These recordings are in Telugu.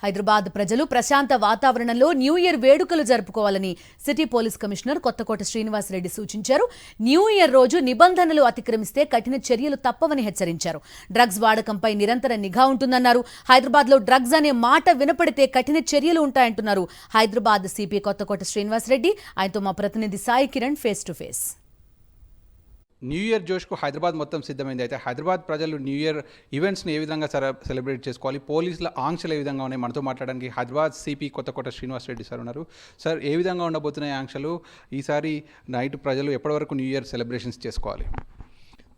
హైదరాబాద్ ప్రజలు ప్రశాంత వాతావరణంలో న్యూ ఇయర్ వేడుకలు జరుపుకోవాలని city police commissioner Kothakota Srinivas Reddy సూచించారు. న్యూ ఇయర్ రోజు నిబంధనలు అతిక్రమిస్తే కఠిన చర్యలు తప్పవని హెచ్చరించారు. డ్రగ్స్ వాడకంపై నిరంతర నిఘా ఉంటుందన్నారు. హైదరాబాద్ లో డ్రగ్స్ అనే మాట వినపడితే కఠిన చర్యలు ఉంటాయంటున్నారు హైదరాబాద్ సిపి కొత్తకోట శ్రీనివాస్ రెడ్డి. ఆయనతో మా ప్రతినిధి Sai Kiran face to face. New year జోష్కు హైదరాబాద్ మొత్తం సిద్ధమైంది. అయితే హైదరాబాద్ ప్రజలు న్యూ ఇయర్ ఈవెంట్స్ని ఏ విధంగా సెలబ్రేట్ చేసుకోవాలి, పోలీసుల ఆంక్షలు ఏ విధంగా ఉన్నాయి, మనతో మాట్లాడడానికి హైదరాబాద్ సిపి కొత్తకోట శ్రీనివాస్ రెడ్డి సార్ ఉన్నారు. సార్, ఏ విధంగా ఉండబోతున్నాయి ఆంక్షలు? ఈసారి నైట్ ప్రజలు ఎప్పటి వరకు న్యూ ఇయర్ సెలబ్రేషన్స్ చేసుకోవాలి?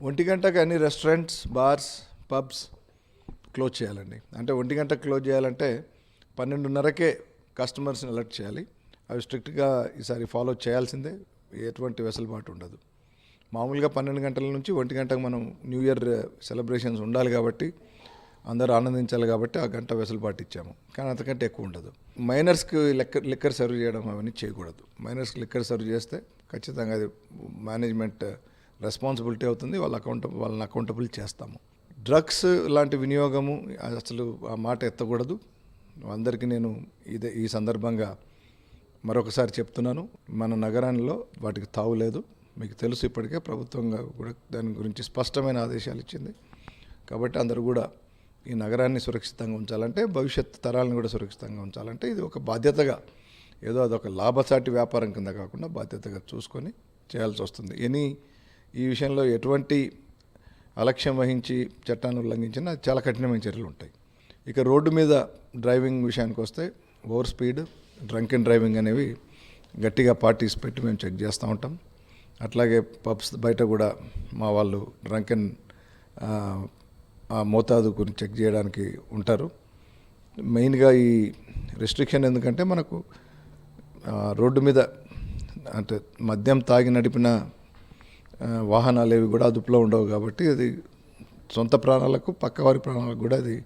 1 గంటకు అన్ని రెస్టారెంట్స్, బార్స్, పబ్స్ క్లోజ్ చేయాలండి. అంటే 1 గంటకు క్లోజ్ చేయాలంటే 12:30కే కస్టమర్స్ని అలర్ట్ చేయాలి. అవి స్ట్రిక్ట్గా ఈసారి ఫాలో చేయాల్సిందే, ఎటువంటి వెసులుబాటు ఉండదు. మామూలుగా 12 గంటల నుంచి 1 గంటకు మనం న్యూ ఇయర్ సెలబ్రేషన్స్ ఉండాలి కాబట్టి, అందరూ ఆనందించాలి కాబట్టి ఆ గంట వెసులుబాటు ఇచ్చాము. కానీ అంతకంటే ఎక్కువ ఉండదు. మైనర్స్కి లిక్కర్ సర్వ్ చేయడం అవన్నీ చేయకూడదు. మైనర్స్కి లిక్కర్ సర్వ్ చేస్తే ఖచ్చితంగా అది మేనేజ్మెంట్ రెస్పాన్సిబిలిటీ అవుతుంది, వాళ్ళని అకౌంటబుల్ చేస్తాము. డ్రగ్స్ లాంటి వినియోగము అసలు ఆ మాట ఎత్తకూడదు. అందరికీ నేను ఈ సందర్భంగా మరొకసారి చెప్తున్నాను, మన నగరంలో వాటికి తావు లేదు. మీకు తెలుసు, ఇప్పటికే ప్రభుత్వంగా కూడా దాని గురించి స్పష్టమైన ఆదేశాలు ఇచ్చింది. కాబట్టి అందరూ కూడా ఈ నగరాన్ని సురక్షితంగా ఉంచాలంటే, భవిష్యత్ తరాలను కూడా సురక్షితంగా ఉంచాలంటే ఇది ఒక బాధ్యతగా, ఏదో అదొక లాభసాటి వ్యాపారం కింద కాకుండా బాధ్యతగా చూసుకొని చేయాల్సి వస్తుంది. ఈ విషయంలో ఎటువంటి అలక్ష్యం వహించి చట్టాన్ని ఉల్లంఘించినా చాలా కఠినమైన చర్యలు ఉంటాయి. ఇక రోడ్డు మీద డ్రైవింగ్ విషయానికి వస్తే over speed, drunk and driving అనేవి గట్టిగా పార్టీస్ పెట్టి మేము చెక్ చేస్తూ ఉంటాం. అట్లాగే పబ్స్ బయట కూడా మా వాళ్ళు డ్రంక్ అండ్ మోతాదు గురించి చెక్ చేయడానికి ఉంటారు. మెయిన్గా ఈ రెస్ట్రిక్షన్ ఎందుకంటే మనకు రోడ్డు మీద అంటే మద్యం తాగి నడిపిన వాహనాలు ఏవి కూడా అదుపులో ఉండవు కాబట్టి అది సొంత ప్రాణాలకు, పక్కవారి ప్రాణాలకు కూడా అది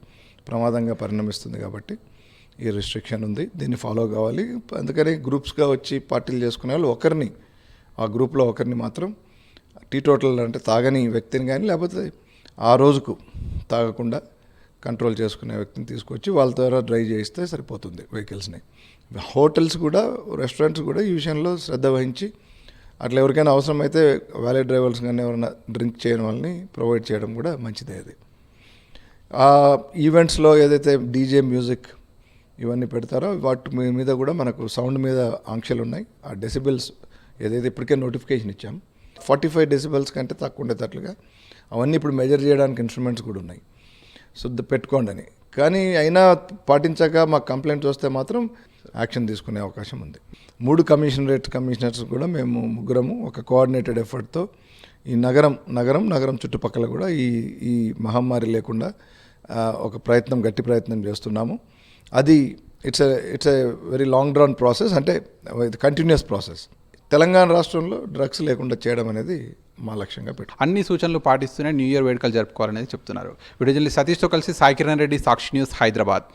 ప్రమాదంగా పరిణమిస్తుంది. కాబట్టి ఈ రెస్ట్రిక్షన్ ఉంది, దీన్ని ఫాలో కావాలి. అందుకని గ్రూప్స్గా వచ్చి పార్టీలు చేసుకునే వాళ్ళు ఆ గ్రూప్లో ఒకరిని మాత్రం టీటోటల్ అంటే తాగని వ్యక్తిని కానీ, లేకపోతే ఆ రోజుకు తాగకుండా కంట్రోల్ చేసుకునే వ్యక్తిని తీసుకొచ్చి వాళ్ళ ద్వారా డ్రైవ్ చేయిస్తే సరిపోతుంది వెహికల్స్ని. హోటల్స్ కూడా, రెస్టారెంట్స్ కూడా ఈ విషయంలో శ్రద్ధ వహించి అట్లా ఎవరికైనా అవసరమైతే వ్యాలెట్ డ్రైవర్స్ కానీ ఎవరైనా డ్రింక్ చేయని వాళ్ళని ప్రొవైడ్ చేయడం కూడా మంచిదే. అది ఆ ఈవెంట్స్లో ఏదైతే డీజే మ్యూజిక్ ఇవన్నీ పెడతారో వాటి మీద కూడా మనకు సౌండ్ మీద ఆంక్షలు ఉన్నాయి. ఆ డెసిబెల్స్ ఏదైతే ఇప్పటికే నోటిఫికేషన్ ఇచ్చాం, 45 డెసిబెల్స్ కంటే తక్కువ ఉండేటట్లుగా అవన్నీ ఇప్పుడు మెజర్ చేయడానికి ఇన్స్ట్రుమెంట్స్ కూడా ఉన్నాయి. సో పెట్టుకోండి అని. కానీ అయినా పాటించాక మాకు కంప్లైంట్స్ వస్తే మాత్రం యాక్షన్ తీసుకునే అవకాశం ఉంది. 3 కమిషనర్స్ కూడా మేము ముగ్గురము ఒక కోఆర్డినేటెడ్ ఎఫర్ట్తో ఈ నగరం చుట్టుపక్కల కూడా ఈ మహమ్మారి లేకుండా ఒక గట్టి ప్రయత్నం చేస్తున్నాము. అది it's a very long drawn process, అంటే కంటిన్యూస్ ప్రాసెస్. తెలంగాణ రాష్ట్రంలో డ్రగ్స్ లేకుండా చేయడం అనేది మా లక్ష్యంగా పెట్టు. అన్ని సూచనలు పాటిస్తూనే న్యూ ఇయర్ వేడుకలు జరుపుకోవాలనేది చెప్తున్నారు. వీడియో జర్నలిస్ట్ సతీష్తో కలిసి సాయి కిరణ్ రెడ్డి, సాక్షి న్యూస్, హైదరాబాద్.